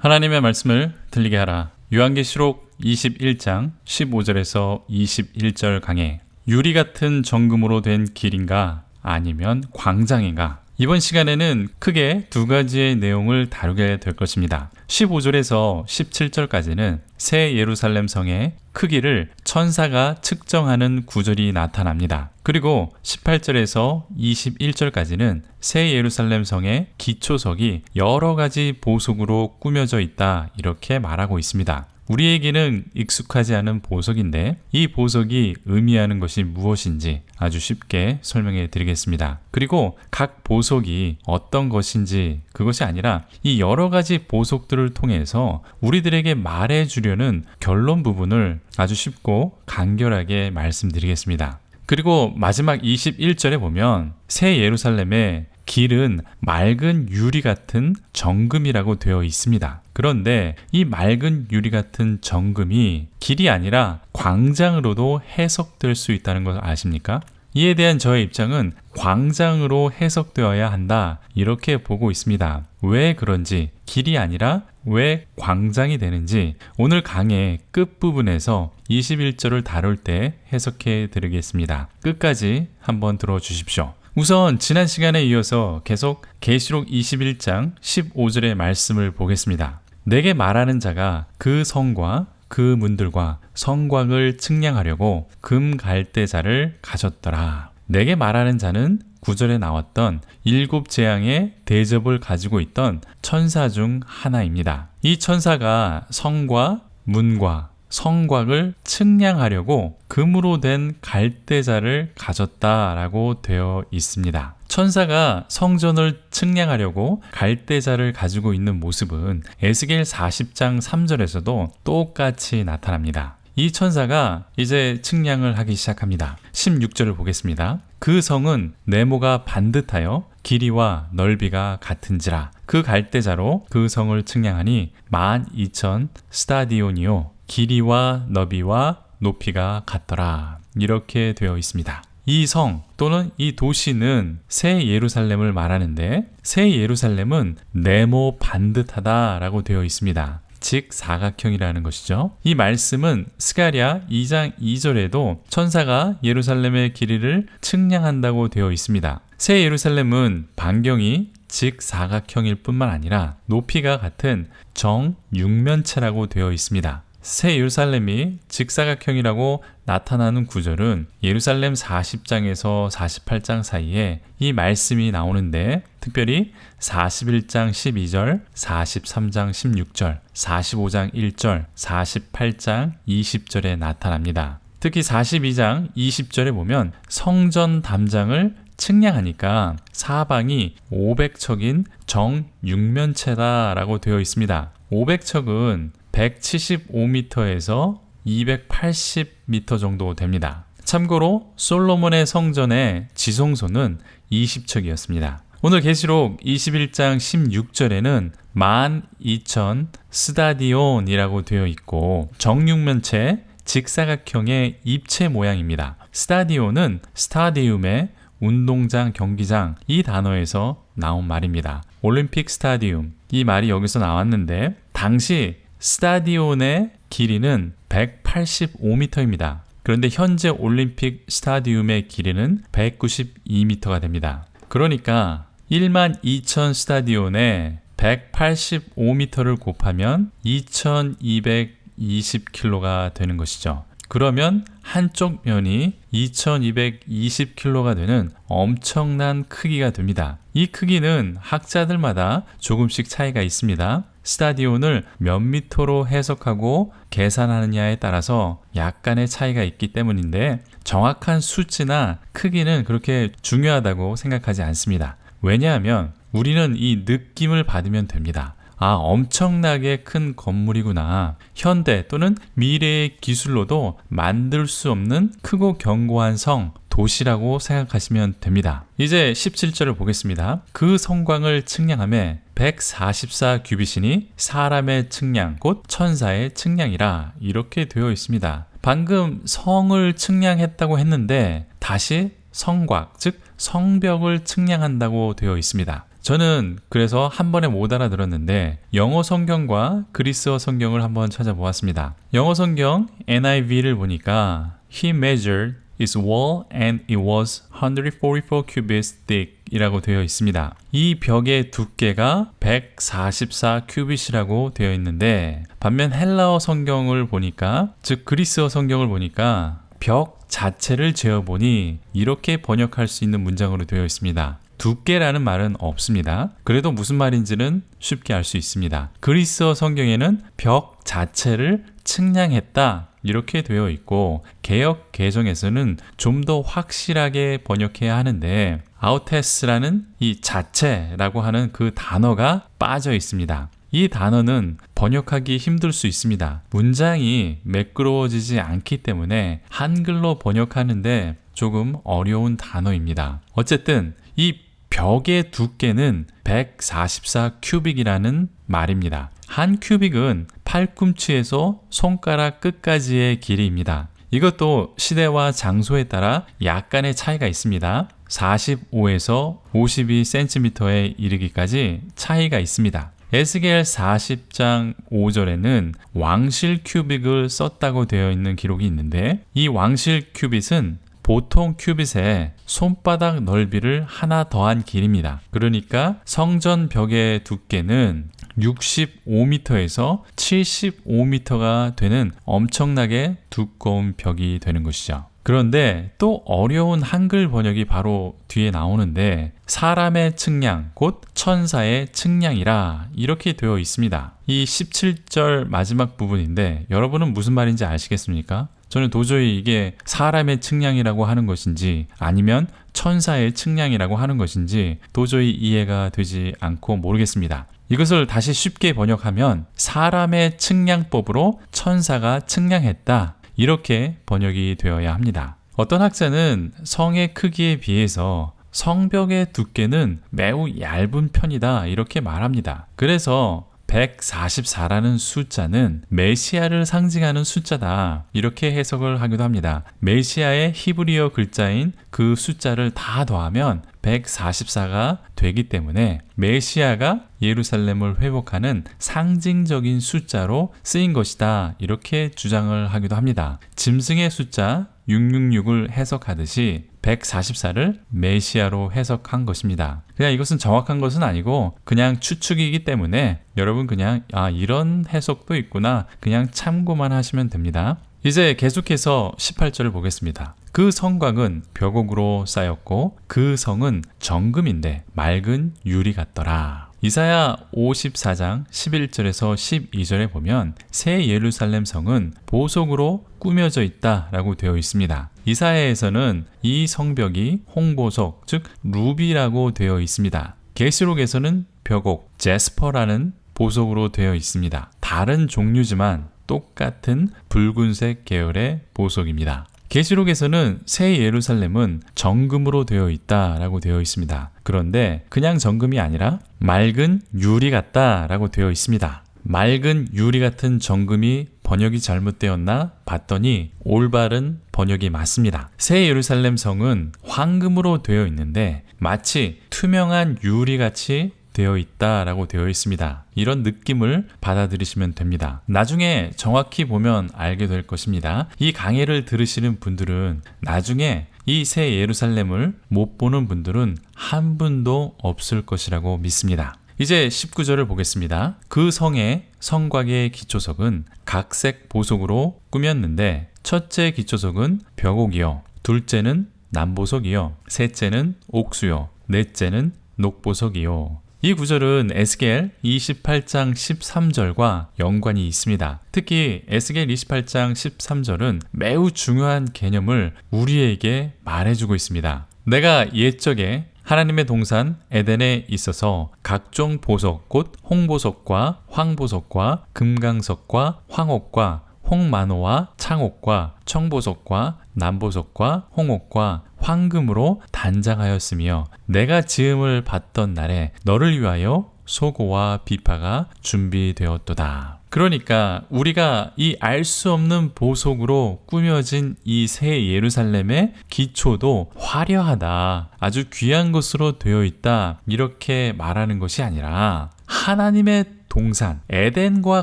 하나님의 말씀을 들리게 하라. 요한계시록 21장 15절에서 21절 강해. 유리 같은 정금으로 된 길인가 아니면 광장인가? 이번 시간에는 크게 두 가지의 내용을 다루게 될 것입니다. 15절에서 17절까지는 새 예루살렘 성의 크기를 천사가 측정하는 구절이 나타납니다. 그리고 18절에서 21절까지는 새 예루살렘 성의 기초석이 여러 가지 보석으로 꾸며져 있다, 이렇게 말하고 있습니다. 우리에게는 익숙하지 않은 보석인데 이 보석이 의미하는 것이 무엇인지 아주 쉽게 설명해 드리겠습니다. 그리고 각 보석이 어떤 것인지, 그것이 아니라 이 여러 가지 보석들을 통해서 우리들에게 말해 주려는 결론 부분을 아주 쉽고 간결하게 말씀드리겠습니다. 그리고 마지막 21절에 보면 새 예루살렘의 길은 맑은 유리 같은 정금이라고 되어 있습니다. 그런데 이 맑은 유리 같은 정금이 길이 아니라 광장으로도 해석될 수 있다는 걸 아십니까? 이에 대한 저의 입장은 광장으로 해석되어야 한다, 이렇게 보고 있습니다. 왜 그런지, 길이 아니라 왜 광장이 되는지 오늘 강의 끝부분에서 21절을 다룰 때 해석해 드리겠습니다. 끝까지 한번 들어주십시오. 우선 지난 시간에 이어서 계속 계시록 21장 15절의 말씀을 보겠습니다. 내게 말하는 자가 그 성과 그 문들과 성곽을 측량하려고 금 갈대자를 가졌더라. 내게 말하는 자는 9절에 나왔던 7재앙의 대접을 가지고 있던 천사 중 하나입니다. 이 천사가 성과 문과 성곽을 측량하려고 금으로 된 갈대자를 가졌다라고 되어 있습니다. 천사가 성전을 측량하려고 갈대자를 가지고 있는 모습은 에스겔 40장 3절에서도 똑같이 나타납니다. 이 천사가 이제 측량을 하기 시작합니다. 16절을 보겠습니다. 그 성은 네모가 반듯하여 길이와 넓이가 같은지라 그 갈대자로 그 성을 측량하니 12,000 스타디온이요 길이와 너비와 높이가 같더라, 이렇게 되어 있습니다. 이 성 또는 이 도시는 새 예루살렘을 말하는데 새 예루살렘은 네모 반듯하다라고 되어 있습니다. 즉 사각형이라는 것이죠. 이 말씀은 스가랴 2장 2절에도 천사가 예루살렘의 길이를 측량한다고 되어 있습니다. 새 예루살렘은 반경이 즉 사각형일 뿐만 아니라 높이가 같은 정육면체라고 되어 있습니다. 새 예루살렘이 직사각형이라고 나타나는 구절은 예루살렘 40장에서 48장 사이에 이 말씀이 나오는데 특별히 41장 12절, 43장 16절, 45장 1절, 48장 20절에 나타납니다. 특히 42장 20절에 보면 성전 담장을 측량하니까 사방이 500척인 정육면체다라고 되어 있습니다. 500척은 175m에서 280m 정도 됩니다. 참고로 솔로몬의 성전의 지성소는 20척이었습니다. 오늘 계시록 21장 16절에는 12,000 스타디온이라고 되어 있고 정육면체 직사각형의 입체 모양입니다. 스타디온은 스타디움의 운동장, 경기장, 이 단어에서 나온 말입니다. 올림픽 스타디움, 이 말이 여기서 나왔는데 당시 스타디온의 길이는 185m입니다. 그런데 현재 올림픽 스타디움의 길이는 192m가 됩니다. 그러니까 12,000 스타디온에 185m를 곱하면 2220km가 되는 것이죠. 그러면 한쪽 면이 2220km가 되는 엄청난 크기가 됩니다. 이 크기는 학자들마다 조금씩 차이가 있습니다. 스타디온을 몇 미터로 해석하고 계산하느냐에 따라서 약간의 차이가 있기 때문인데 정확한 수치나 크기는 그렇게 중요하다고 생각하지 않습니다. 왜냐하면 우리는 이 느낌을 받으면 됩니다. 아, 엄청나게 큰 건물이구나. 현대 또는 미래의 기술로도 만들 수 없는 크고 견고한 성, 도시라고 생각하시면 됩니다. 이제 17절을 보겠습니다. 그 성곽을 측량하며 144 규빗이니 사람의 측량, 곧 천사의 측량이라, 이렇게 되어 있습니다. 방금 성을 측량했다고 했는데 다시 성곽, 즉 성벽을 측량한다고 되어 있습니다. 저는 그래서 한 번에 못 알아들었는데 영어 성경과 그리스어 성경을 한번 찾아보았습니다. 영어 성경 NIV를 보니까 He measured its wall and it was 144 cubits thick 이라고 되어 있습니다. 이 벽의 두께가 144 큐빗이라고 되어 있는데 반면 헬라어 성경을 보니까 즉 그리스어 성경을 보니까 벽 자체를 재어보니 이렇게 번역할 수 있는 문장으로 되어 있습니다. 두께라는 말은 없습니다. 그래도 무슨 말인지는 쉽게 알 수 있습니다. 그리스어 성경에는 벽 자체를 측량했다 이렇게 되어 있고 개역 개정에서는 좀 더 확실하게 번역해야 하는데 아우테스라는 이 자체라고 하는 그 단어가 빠져 있습니다. 이 단어는 번역하기 힘들 수 있습니다. 문장이 매끄러워지지 않기 때문에 한글로 번역하는데 조금 어려운 단어입니다. 어쨌든 이 벽의 두께는 144 큐빅이라는 말입니다. 한 큐빅은 팔꿈치에서 손가락 끝까지의 길이입니다. 이것도 시대와 장소에 따라 약간의 차이가 있습니다. 45에서 52cm에 이르기까지 차이가 있습니다. 에스겔 40장 5절에는 왕실 큐빅을 썼다고 되어 있는 기록이 있는데 이 왕실 큐빗은 보통 큐빗에 손바닥 넓이를 하나 더한 길입니다. 그러니까 성전 벽의 두께는 65m에서 75m가 되는 엄청나게 두꺼운 벽이 되는 것이죠. 그런데 또 어려운 한글 번역이 바로 뒤에 나오는데 사람의 측량 곧 천사의 측량이라 이렇게 되어 있습니다. 이 17절 마지막 부분인데 여러분은 무슨 말인지 아시겠습니까? 저는 도저히 이게 사람의 측량이라고 하는 것인지 아니면 천사의 측량이라고 하는 것인지 도저히 이해가 되지 않고 모르겠습니다. 이것을 다시 쉽게 번역하면 사람의 측량법으로 천사가 측량했다. 이렇게 번역이 되어야 합니다. 어떤 학자는 성의 크기에 비해서 성벽의 두께는 매우 얇은 편이다. 이렇게 말합니다. 그래서 144라는 숫자는 메시아를 상징하는 숫자다. 이렇게 해석을 하기도 합니다. 메시아의 히브리어 글자인 그 숫자를 다 더하면 144가 되기 때문에 메시아가 예루살렘을 회복하는 상징적인 숫자로 쓰인 것이다. 이렇게 주장을 하기도 합니다. 짐승의 숫자 666을 해석하듯이 144를 메시아로 해석한 것입니다. 그냥 이것은 정확한 것은 아니고 그냥 추측이기 때문에 여러분 그냥 이런 해석도 있구나 그냥 참고만 하시면 됩니다. 이제 계속해서 18절을 보겠습니다. 그 성곽은 벽옥으로 쌓였고 그 성은 정금인데 맑은 유리 같더라. 이사야 54장 11절에서 12절에 보면 새 예루살렘 성은 보석으로 꾸며져 있다라고 되어 있습니다. 이사야에서는 이 성벽이 홍보석, 즉 루비라고 되어 있습니다. 계시록에서는 벽옥, 제스퍼라는 보석으로 되어 있습니다. 다른 종류지만 똑같은 붉은색 계열의 보석입니다. 계시록에서는 새 예루살렘은 정금으로 되어 있다라고 되어 있습니다. 그런데 그냥 정금이 아니라 맑은 유리 같다라고 되어 있습니다. 맑은 유리 같은 정금이 번역이 잘못되었나 봤더니 올바른 번역이 맞습니다. 새 예루살렘 성은 황금으로 되어 있는데 마치 투명한 유리같이 되어 있다라고 되어 있습니다. 이런 느낌을 받아들이시면 됩니다. 나중에 정확히 보면 알게 될 것입니다. 이 강해를 들으시는 분들은 나중에 이 새 예루살렘을 못 보는 분들은 한 분도 없을 것이라고 믿습니다. 이제 19절을 보겠습니다. 그 성의 성곽의 기초석은 각색 보석으로 꾸몄는데 첫째 기초석은 벽옥이요, 둘째는 남보석이요, 셋째는 옥수요, 넷째는 녹보석이요. 이 구절은 에스겔 28장 13절과 연관이 있습니다. 특히 에스겔 28장 13절은 매우 중요한 개념을 우리에게 말해주고 있습니다. 내가 옛적에 하나님의 동산 에덴에 있어서 각종 보석 곧 홍보석과 황보석과 금강석과 황옥과 홍만호와 창옥과 청보석과 남보석과 홍옥과 황금으로 단장하였으며 내가 지음을 받던 날에 너를 위하여 소고와 비파가 준비되었도다. 그러니까 우리가 이 알 수 없는 보석으로 꾸며진 이 새 예루살렘의 기초도 화려하다, 아주 귀한 것으로 되어 있다, 이렇게 말하는 것이 아니라 하나님의 동산, 에덴과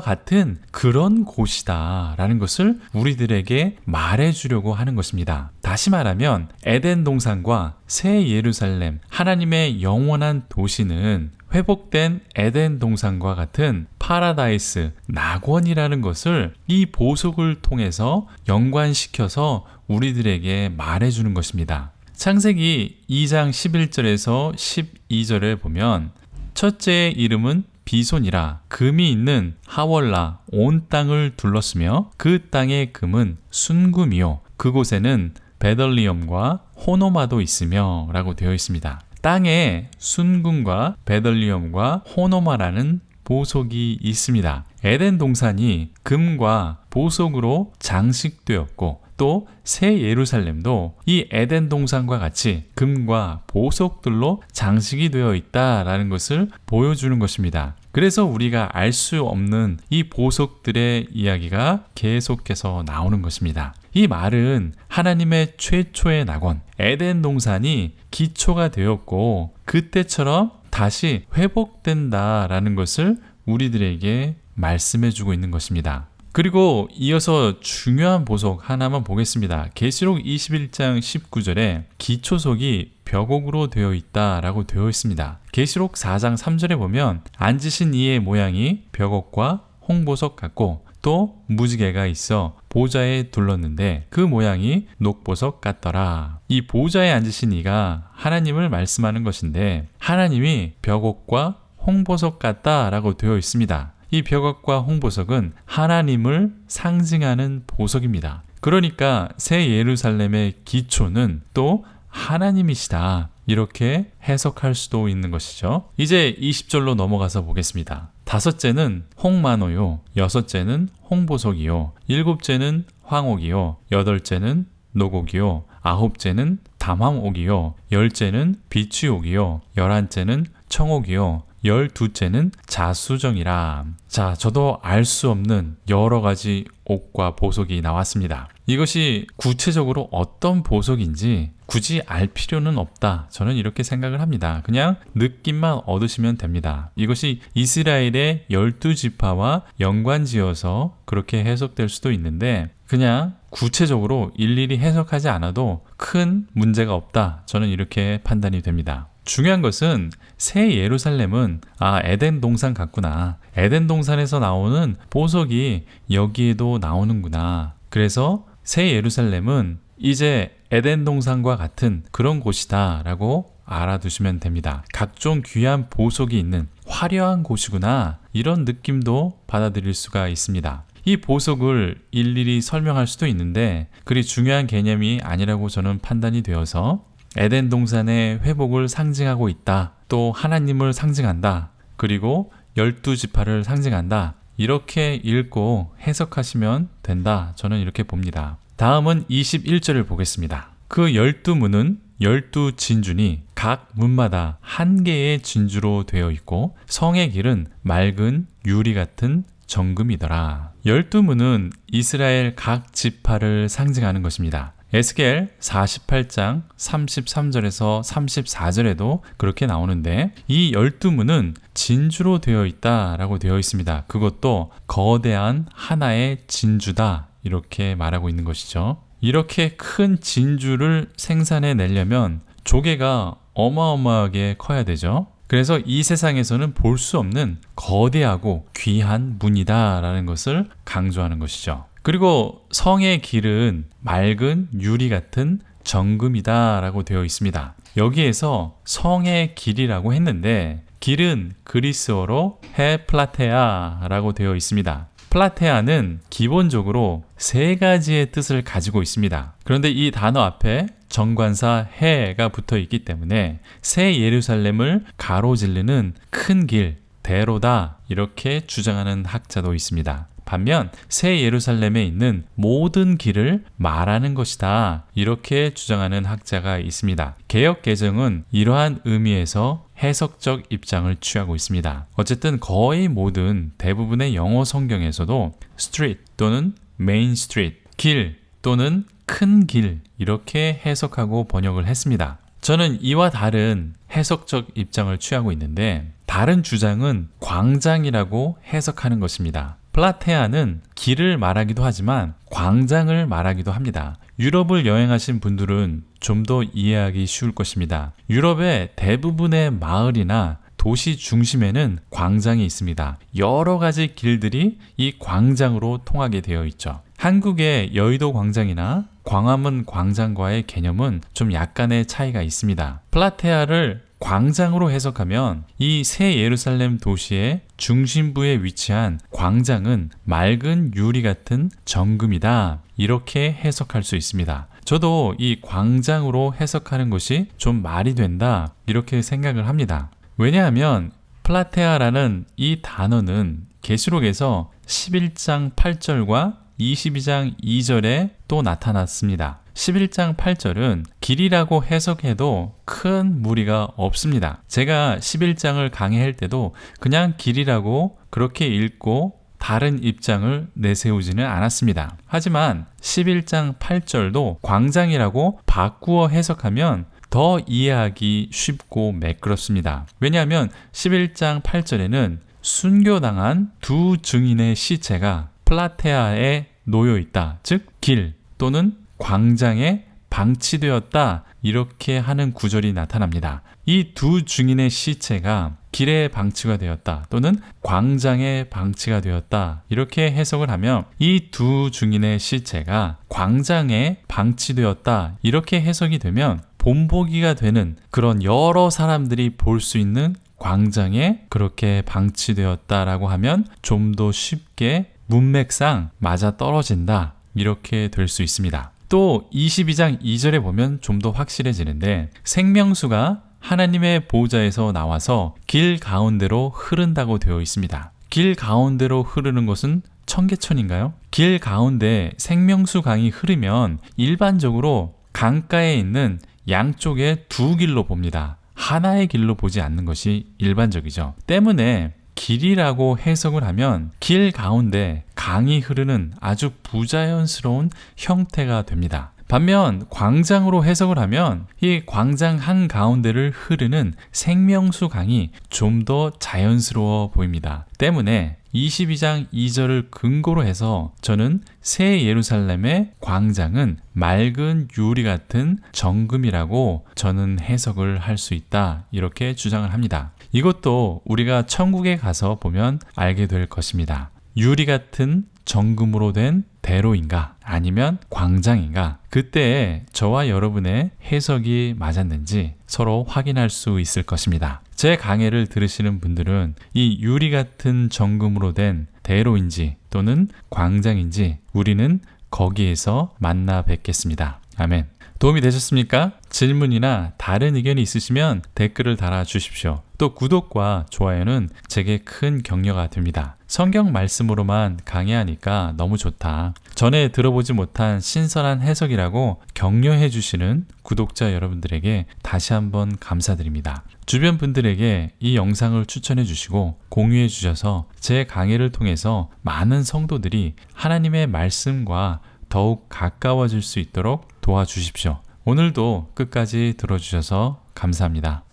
같은 그런 곳이다 라는 것을 우리들에게 말해주려고 하는 것입니다. 다시 말하면 에덴 동산과 새 예루살렘, 하나님의 영원한 도시는 회복된 에덴 동산과 같은 파라다이스, 낙원이라는 것을 이 보석을 통해서 연관시켜서 우리들에게 말해주는 것입니다. 창세기 2장 11절에서 12절에 보면 첫째의 이름은 비손이라, 금이 있는 하월라 온 땅을 둘렀으며 그 땅의 금은 순금이요 그곳에는 베들리엄과 호노마도 있으며 라고 되어 있습니다. 땅에 순금과 베들리엄과 호노마라는 보석이 있습니다. 에덴 동산이 금과 보석으로 장식되었고 또 새 예루살렘도 이 에덴 동산과 같이 금과 보석들로 장식이 되어 있다라는 것을 보여주는 것입니다. 그래서 우리가 알 수 없는 이 보석들의 이야기가 계속해서 나오는 것입니다. 이 말은 하나님의 최초의 낙원 에덴 동산이 기초가 되었고 그때처럼 다시 회복된다라는 것을 우리들에게 말씀해주고 있는 것입니다. 그리고 이어서 중요한 보석 하나만 보겠습니다. 계시록 21장 19절에 기초석이 벽옥으로 되어 있다라고 되어 있습니다. 계시록 4장 3절에 보면 앉으신 이의 모양이 벽옥과 홍보석 같고 또 무지개가 있어 보좌에 둘렀는데 그 모양이 녹보석 같더라. 이 보좌에 앉으신 이가 하나님을 말씀하는 것인데 하나님이 벽옥과 홍보석 같다라고 되어 있습니다. 이 벽옥과 홍보석은 하나님을 상징하는 보석입니다. 그러니까 새 예루살렘의 기초는 또 하나님이시다, 이렇게 해석할 수도 있는 것이죠. 이제 20절로 넘어가서 보겠습니다. 다섯째는 홍마노요, 여섯째는 홍보석이요, 일곱째는 황옥이요, 여덟째는 노곡이요, 아홉째는 담황옥이요, 열째는 비취옥이요, 열한째는 청옥이요, 12째는 자수정이라. 자, 저도 알 수 없는 여러 가지 옥과 보석이 나왔습니다. 이것이 구체적으로 어떤 보석인지 굳이 알 필요는 없다, 저는 이렇게 생각을 합니다. 그냥 느낌만 얻으시면 됩니다. 이것이 이스라엘의 12지파와 연관지어서 그렇게 해석될 수도 있는데 그냥 구체적으로 일일이 해석하지 않아도 큰 문제가 없다, 저는 이렇게 판단이 됩니다. 중요한 것은 새 예루살렘은 에덴 동산 같구나, 에덴 동산에서 나오는 보석이 여기에도 나오는구나, 그래서 새 예루살렘은 이제 에덴 동산과 같은 그런 곳이다 라고 알아두시면 됩니다. 각종 귀한 보석이 있는 화려한 곳이구나, 이런 느낌도 받아들일 수가 있습니다. 이 보석을 일일이 설명할 수도 있는데 그리 중요한 개념이 아니라고 저는 판단이 되어서 에덴 동산의 회복을 상징하고 있다, 또 하나님을 상징한다, 그리고 12지파를 상징한다, 이렇게 읽고 해석하시면 된다, 저는 이렇게 봅니다. 다음은 21절을 보겠습니다. 그 12문은 12진주니 각 문마다 한 개의 진주로 되어 있고 성의 길은 맑은 유리 같은 정금이더라. 12문은 이스라엘 각 지파를 상징하는 것입니다. 에스겔 48장 33절에서 34절에도 그렇게 나오는데 이 12문은 진주로 되어 있다라고 되어 있습니다. 그것도 거대한 하나의 진주다, 이렇게 말하고 있는 것이죠. 이렇게 큰 진주를 생산해 내려면 조개가 어마어마하게 커야 되죠. 그래서 이 세상에서는 볼 수 없는 거대하고 귀한 문이다라는 것을 강조하는 것이죠. 그리고 성의 길은 맑은 유리 같은 정금이다라고 되어 있습니다. 여기에서 성의 길이라고 했는데 길은 그리스어로 헤플라테아라고 되어 있습니다. 플라테아는 기본적으로 세 가지의 뜻을 가지고 있습니다. 그런데 이 단어 앞에 정관사 해가 붙어 있기 때문에 새 예루살렘을 가로지르는 큰 길, 대로다, 이렇게 주장하는 학자도 있습니다. 반면 새 예루살렘에 있는 모든 길을 말하는 것이다. 이렇게 주장하는 학자가 있습니다. 개역 개정은 이러한 의미에서 해석적 입장을 취하고 있습니다. 어쨌든 거의 모든 대부분의 영어 성경에서도 street 또는 main street, 길 또는 큰 길 이렇게 해석하고 번역을 했습니다. 저는 이와 다른 해석적 입장을 취하고 있는데 다른 주장은 광장이라고 해석하는 것입니다. 플라테아는 길을 말하기도 하지만 광장을 말하기도 합니다. 유럽을 여행하신 분들은 좀 더 이해하기 쉬울 것입니다. 유럽의 대부분의 마을이나 도시 중심에는 광장이 있습니다. 여러 가지 길들이 이 광장으로 통하게 되어 있죠. 한국의 여의도 광장이나 광화문 광장과의 개념은 좀 약간의 차이가 있습니다. 플라테아를 광장으로 해석하면 이 새 예루살렘 도시의 중심부에 위치한 광장은 맑은 유리 같은 정금이다. 이렇게 해석할 수 있습니다. 저도 이 광장으로 해석하는 것이 좀 말이 된다. 이렇게 생각을 합니다. 왜냐하면 플라테아라는 이 단어는 계시록에서 11장 8절과 22장 2절에 또 나타났습니다. 11장 8절은 길이라고 해석해도 큰 무리가 없습니다. 제가 11장을 강의할 때도 그냥 길이라고 그렇게 읽고 다른 입장을 내세우지는 않았습니다. 하지만 11장 8절도 광장이라고 바꾸어 해석하면 더 이해하기 쉽고 매끄럽습니다. 왜냐하면 11장 8절에는 순교당한 두 증인의 시체가 플라테아에 놓여 있다. 즉, 길 또는 광장에 방치되었다. 이렇게 하는 구절이 나타납니다. 이 두 증인의 시체가 길에 방치가 되었다 또는 광장에 방치가 되었다. 이렇게 해석을 하면 이 두 증인의 시체가 광장에 방치되었다. 이렇게 해석이 되면 본보기가 되는 그런 여러 사람들이 볼 수 있는 광장에 그렇게 방치되었다라고 하면 좀 더 쉽게 문맥상 맞아 떨어진다. 이렇게 될 수 있습니다. 또 22장 2절에 보면 좀 더 확실해지는데 생명수가 하나님의 보좌에서 나와서 길 가운데로 흐른다고 되어 있습니다. 길 가운데로 흐르는 것은 청계천인가요? 길 가운데 생명수 강이 흐르면 일반적으로 강가에 있는 양쪽에 두 길로 봅니다. 하나의 길로 보지 않는 것이 일반적이죠. 때문에 길이라고 해석을 하면 길 가운데 강이 흐르는 아주 부자연스러운 형태가 됩니다. 반면 광장으로 해석을 하면 이 광장 한가운데를 흐르는 생명수 강이 좀 더 자연스러워 보입니다. 때문에 22장 2절을 근거로 해서 저는 새 예루살렘의 광장은 맑은 유리 같은 정금이라고 저는 해석을 할 수 있다. 이렇게 주장을 합니다. 이것도 우리가 천국에 가서 보면 알게 될 것입니다. 유리 같은 정금으로 된 대로인가 아니면 광장인가, 그때 저와 여러분의 해석이 맞았는지 서로 확인할 수 있을 것입니다. 제 강의를 들으시는 분들은 이 유리 같은 정금으로 된 대로인지 또는 광장인지 우리는 거기에서 만나 뵙겠습니다. 아멘. 도움이 되셨습니까? 질문이나 다른 의견이 있으시면 댓글을 달아주십시오. 또 구독과 좋아요는 제게 큰 격려가 됩니다. 성경 말씀으로만 강의하니까 너무 좋다. 전에 들어보지 못한 신선한 해석이라고 격려해 주시는 구독자 여러분들에게 다시 한번 감사드립니다. 주변 분들에게 이 영상을 추천해 주시고 공유해 주셔서 제 강의를 통해서 많은 성도들이 하나님의 말씀과 더욱 가까워질 수 있도록 도와주십시오. 오늘도 끝까지 들어주셔서 감사합니다.